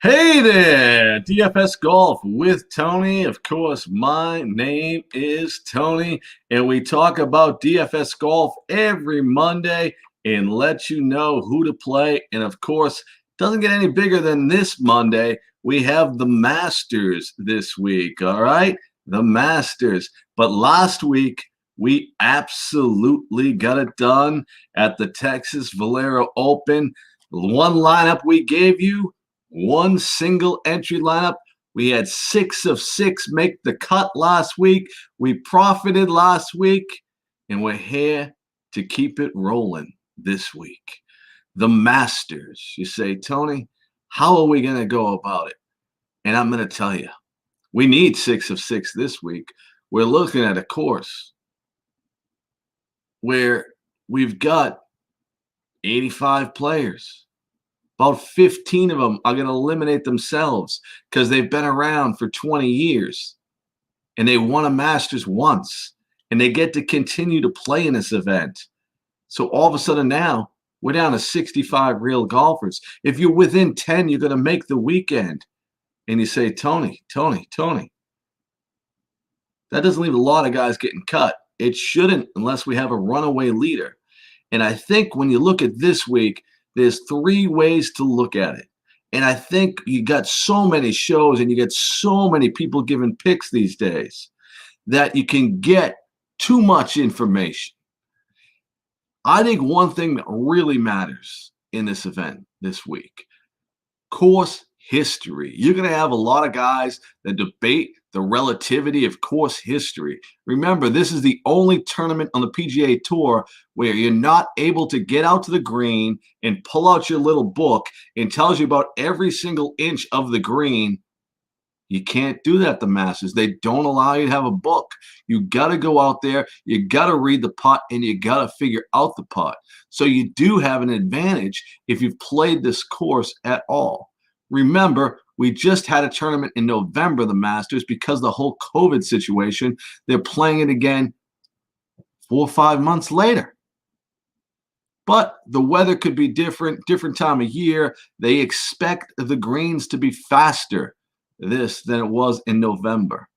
Hey there, DFS Golf with Tony. Of course, my name is Tony, and we talk about DFS Golf every Monday and let you know who to play. And of course, doesn't get any bigger than this Monday. We have the Masters this week, all right? The Masters. But last week, we absolutely got it done at the Texas Valero Open. One lineup we gave you, one single entry lineup. We had 6 of 6 make the cut last week. We profited last week, and we're here to keep it rolling this week. The Masters. You say, Tony, how are we going to go about it? And I'm going to tell you, we need 6 of 6 this week. We're looking at a course where we've got 85 players. About 15 of them are going to eliminate themselves because they've been around for 20 years and they won a Masters once and they get to continue to play in this event. So all of a sudden now we're down to 65 real golfers. If you're within 10, you're going to make the weekend. And you say, Tony, that doesn't leave a lot of guys getting cut. It shouldn't unless we have a runaway leader. And I think when you look at this week, there's 3 ways to look at it. And I think you got so many shows and you get so many people giving picks these days that you can get too much information. I think one thing that really matters in this event this week, course history. You're going to have a lot of guys that debate the relativity of course history. Remember, this is the only tournament on the PGA Tour where you're not able to get out to the green and pull out your little book and tells you about every single inch of the green. You can't do that at the Masters. They don't allow you to have a book. You got to go out there, you got to read the putt, and you got to figure out the putt. So you do have an advantage if you've played this course at all. Remember, we just had a tournament in November, the Masters, because of the whole COVID situation. They're playing it again 4 or 5 months later. But the weather could be different time of year. They expect the greens to be faster this than it was in November.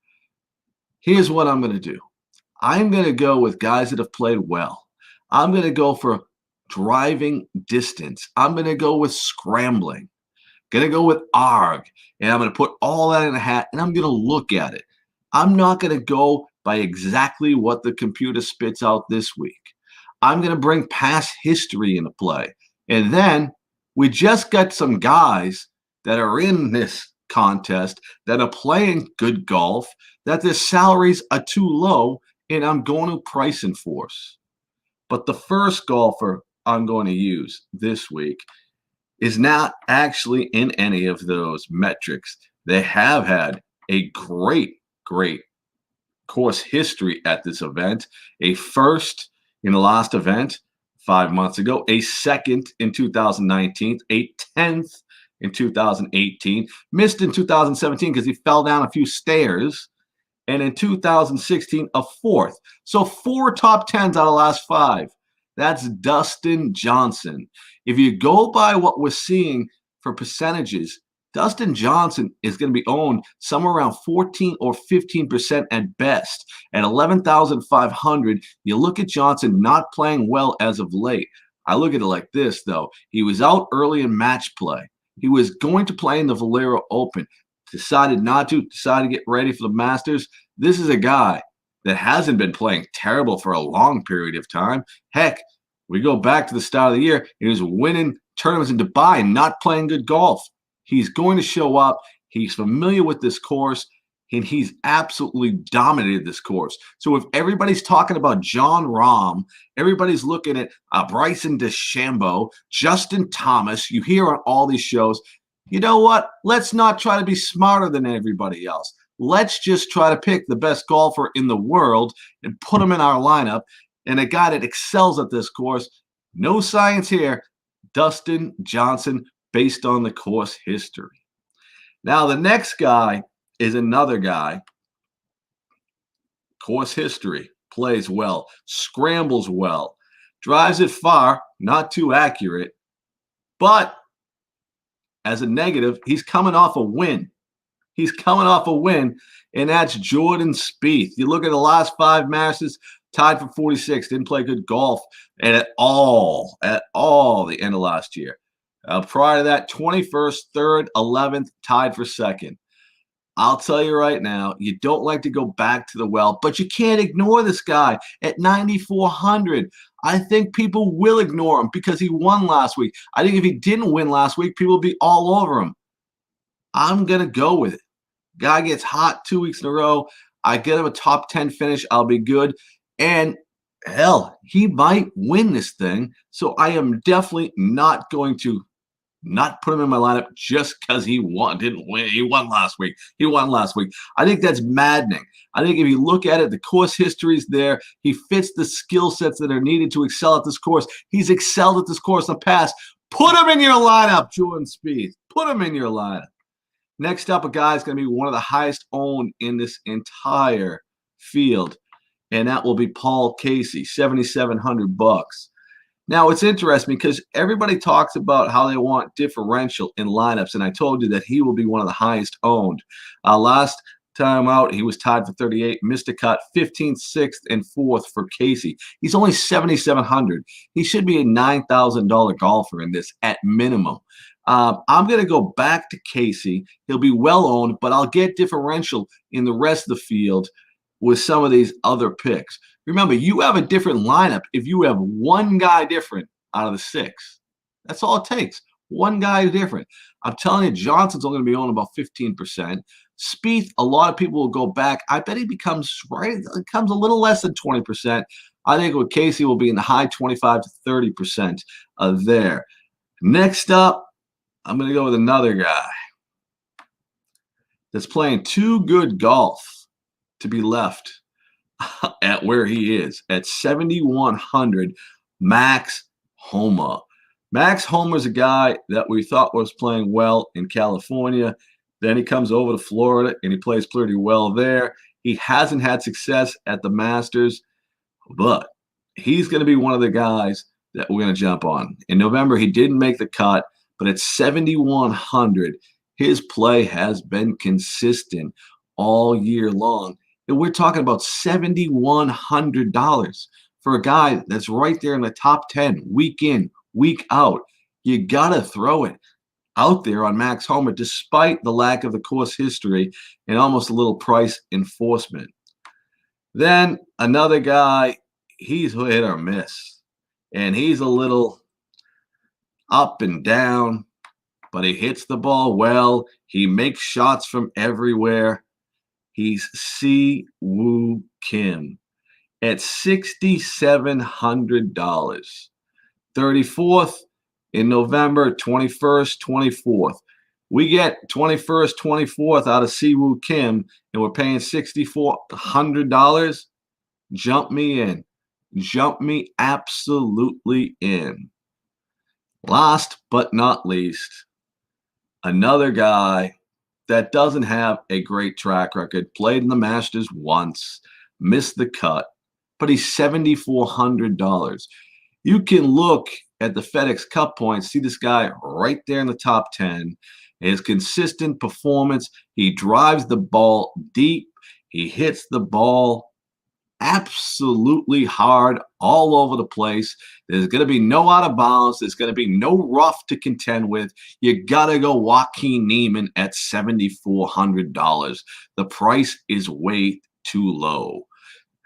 Here's what I'm going to do. I'm going to go with guys that have played well. I'm going to go for driving distance. I'm going to go with scrambling. Going to go with ARG, and I'm going to put all that in a hat, and I'm going to look at it. I'm not going to go by exactly what the computer spits out this week. I'm going to bring past history into play. And then we just got some guys that are in this contest that are playing good golf, that their salaries are too low, and I'm going to price enforce. But the first golfer I'm going to use this week is not actually in any of those metrics. They have had a great course history at this event. A first in the last event 5 months ago, a second in 2019, a 10th in 2018, missed in 2017 because he fell down a few stairs, and in 2016, a 4th. So 4 top 10s out of the last 5. That's Dustin Johnson. If you go by what we're seeing for percentages, Dustin Johnson is going to be owned somewhere around 14 or 15% at best. At 11,500, you look at Johnson not playing well as of late. I look at it like this, though. He was out early in match play. He was going to play in the Valero Open, decided not to, decided to get ready for the Masters. This is a guy that hasn't been playing terrible for a long period of time. Heck, we go back to the start of the year, he was winning tournaments in Dubai, not playing good golf. He's going to show up. He's familiar with this course, and he's absolutely dominated this course. So if everybody's talking about John Rahm, everybody's looking at Bryson DeChambeau, Justin Thomas, you hear on all these shows, you know what? Let's not try to be smarter than everybody else. Let's just try to pick the best golfer in the world and put him in our lineup. And a guy that excels at this course, no science here, Dustin Johnson, based on the course history. Now, the next guy is another guy. Course history, plays well, scrambles well, drives it far, not too accurate, but as a negative, he's coming off a win. He's coming off a win, and that's Jordan Spieth. You look at the last 5 Masters, tied for 46, didn't play good golf at all the end of last year. Prior to that, 21st, 3rd, 11th, tied for 2nd. I'll tell you right now, you don't like to go back to the well, but you can't ignore this guy at 9,400. I think people will ignore him because he won last week. I think if he didn't win last week, people would be all over him. I'm going to go with it. Guy gets hot 2 weeks in a row. I get him a top 10 finish. I'll be good. And hell, he might win this thing. So I am definitely not going to not put him in my lineup just because he didn't win. He won last week. I think that's maddening. I think if you look at it, the course history is there. He fits the skill sets that are needed to excel at this course. He's excelled at this course in the past. Put him in your lineup, Jordan Spieth. Put him in your lineup. Next up, a guy is going to be one of the highest owned in this entire field, and that will be Paul Casey, $7,700. Now, it's interesting because everybody talks about how they want differential in lineups, and I told you that he will be one of the highest owned. Last time out, he was tied for 38, missed a cut, 15th, 6th, and 4th for Casey. He's only 7,700. He should be a $9,000 golfer in this at minimum. I'm going to go back to Casey. He'll be well owned, but I'll get differential in the rest of the field with some of these other picks. Remember, you have a different lineup if you have one guy different out of the 6. That's all it takes. One guy different. I'm telling you, Johnson's only going to be owned about 15%. Spieth, a lot of people will go back. I bet he becomes a little less than 20%. I think with Casey will be in the high 25 to 30% there. Next up, I'm going to go with another guy that's playing too good golf to be left at where he is at 7,100, Max Homa. Max Homa is a guy that we thought was playing well in California. Then he comes over to Florida and he plays pretty well there. He hasn't had success at the Masters, but he's going to be one of the guys that we're going to jump on. In November, he didn't make the cut, but at 7,100, his play has been consistent all year long. And we're talking about $7,100 for a guy that's right there in the top 10, week in, week out. You got to throw it out there on Max Homa, despite the lack of the course history and almost a little price enforcement. Then another guy, he's hit or miss. And he's a little up and down, but he hits the ball well. He makes shots from everywhere. He's Si Woo Kim at $6,700. 34th in November, 21st, 24th. We get 21st, 24th out of Si Woo Kim, and we're paying $6,400. Jump me in. Jump me absolutely in. Last but not least, another guy that doesn't have a great track record, played in the Masters once, missed the cut, but he's $7,400. You can look at the FedEx Cup points, see this guy right there in the top 10. His consistent performance, he drives the ball deep, he hits the ball absolutely hard all over the place. There's going to be no out of bounds. There's going to be no rough to contend with. You got to go Joaquin Niemann at $7,400. The price is way too low.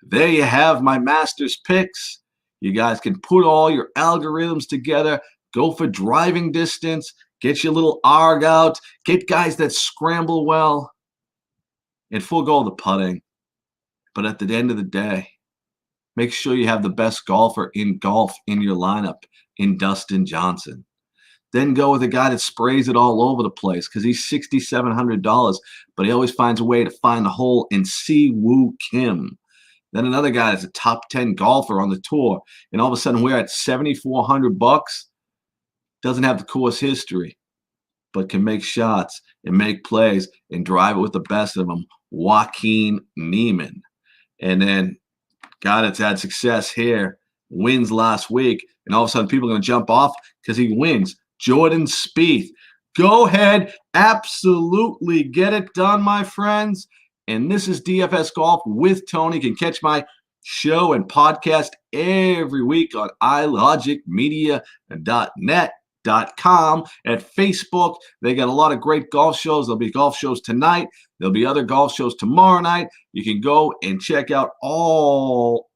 There you have my Masters picks. You guys can put all your algorithms together, go for driving distance, get your little ARG out, get guys that scramble well, and forego the putting. But at the end of the day, make sure you have the best golfer in golf in your lineup in Dustin Johnson. Then go with a guy that sprays it all over the place because he's $6,700, but he always finds a way to find the hole in Si Woo Kim. Then another guy that's a top 10 golfer on the tour, and all of a sudden we're at $7,400, doesn't have the course history, but can make shots and make plays and drive it with the best of them, Joaquin Niemann. And then guy that's had success here, wins last week, and all of a sudden people are going to jump off because he wins. Jordan Spieth, Go ahead, absolutely get it done, my friends. And this is DFS Golf with Tony. You can catch my show and podcast every week on ilogicmedia.net.com. At Facebook, they got a lot of great golf shows. There'll be golf shows tonight. There'll be other golf shows tomorrow night. You can go and check out all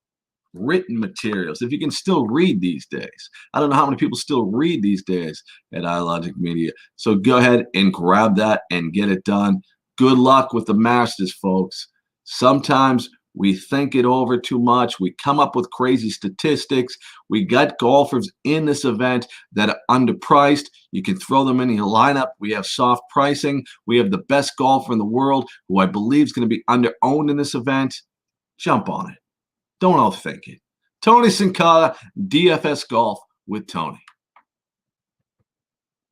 written materials, if you can still read these days. I don't know how many people still read these days at iLogic Media. So go ahead and grab that and get it done. Good luck with the Masters, folks. Sometimes we think it over too much. We come up with crazy statistics. We got golfers in this event that are underpriced. You can throw them in your lineup. We have soft pricing. We have the best golfer in the world who I believe is going to be under-owned in this event. Jump on it. Don't overthink it. Tony Cincotta, DFS Golf with Tony.